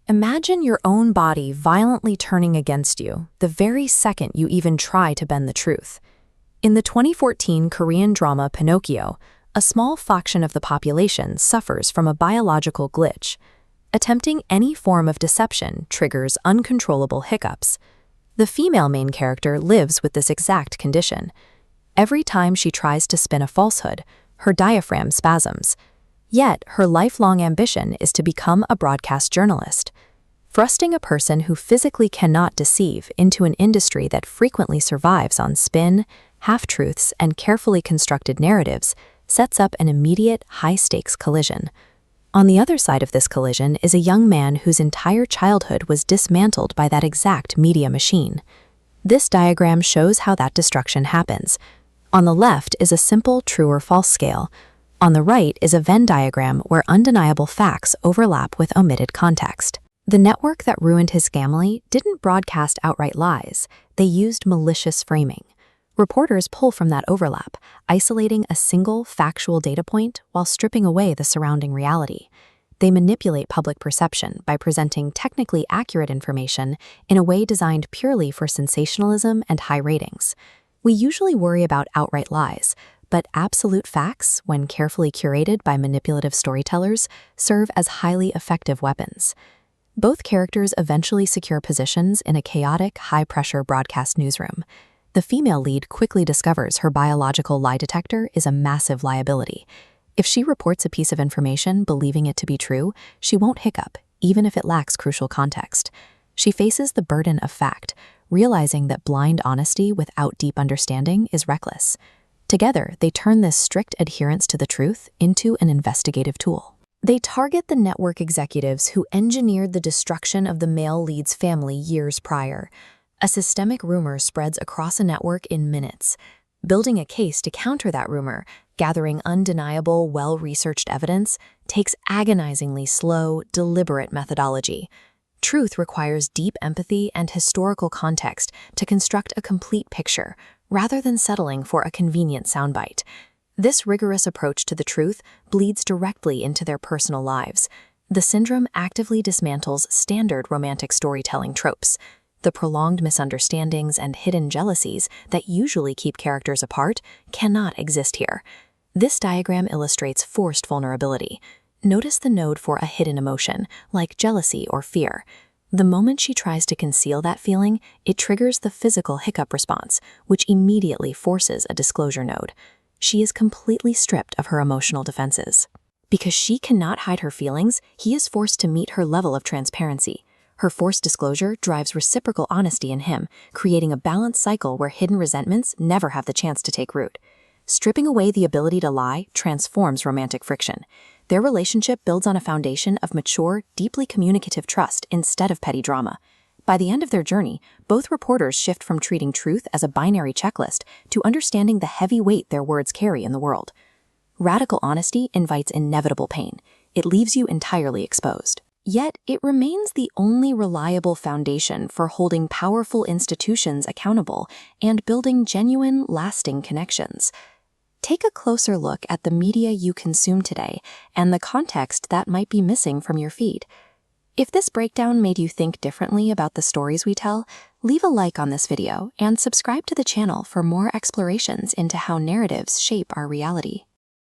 Imagine your own body violently turning against you the very second you even try to bend the truth. In the 2014 Korean drama Pinocchio, a small fraction of the population suffers from a biological glitch. Attempting any form of deception triggers uncontrollable hiccups. The female main character lives with this exact condition. Every time she tries to spin a falsehood, her diaphragm spasms. Yet, her lifelong ambition is to become a broadcast journalist. Thrusting a person who physically cannot deceive into an industry that frequently survives on spin, half-truths, and carefully constructed narratives sets up an immediate, high-stakes collision. On the other side of this collision is a young man whose entire childhood was dismantled by that exact media machine. This diagram shows how that destruction happens. On the left is a simple true or false scale. On the right is a Venn diagram where undeniable facts overlap with omitted context. The network that ruined his family didn't broadcast outright lies. They used malicious framing. Reporters pull from that overlap, isolating a single factual data point while stripping away the surrounding reality. They manipulate public perception by presenting technically accurate information in a way designed purely for sensationalism and high ratings. We usually worry about outright lies, but absolute facts, when carefully curated by manipulative storytellers, serve as highly effective weapons. Both characters eventually secure positions in a chaotic, high-pressure broadcast newsroom. The female lead quickly discovers her biological lie detector is a massive liability. If she reports a piece of information believing it to be true, she won't hiccup, even if it lacks crucial context. She faces the burden of fact, realizing that blind honesty without deep understanding is reckless. Together, they turn this strict adherence to the truth into an investigative tool. They target the network executives who engineered the destruction of the male lead's family years prior. A systemic rumor spreads across a network in minutes. Building a case to counter that rumor, gathering undeniable, well-researched evidence, takes agonizingly slow, deliberate methodology. Truth requires deep empathy and historical context to construct a complete picture, rather than settling for a convenient soundbite. This rigorous approach to the truth bleeds directly into their personal lives. The syndrome actively dismantles standard romantic storytelling tropes. The prolonged misunderstandings and hidden jealousies that usually keep characters apart cannot exist here. This diagram illustrates forced vulnerability. Notice the node for a hidden emotion, like jealousy or fear. The moment she tries to conceal that feeling, it triggers the physical hiccup response, which immediately forces a disclosure node. She is completely stripped of her emotional defenses. Because she cannot hide her feelings, he is forced to meet her level of transparency. Her forced disclosure drives reciprocal honesty in him, creating a balanced cycle where hidden resentments never have the chance to take root. Stripping away the ability to lie transforms romantic friction. Their relationship builds on a foundation of mature, deeply communicative trust instead of petty drama. By the end of their journey, both reporters shift from treating truth as a binary checklist to understanding the heavy weight their words carry in the world. Radical honesty invites inevitable pain. It leaves you entirely exposed. Yet, it remains the only reliable foundation for holding powerful institutions accountable and building genuine, lasting connections. Take a closer look at the media you consume today and the context that might be missing from your feed. If this breakdown made you think differently about the stories we tell, leave a like on this video and subscribe to the channel for more explorations into how narratives shape our reality.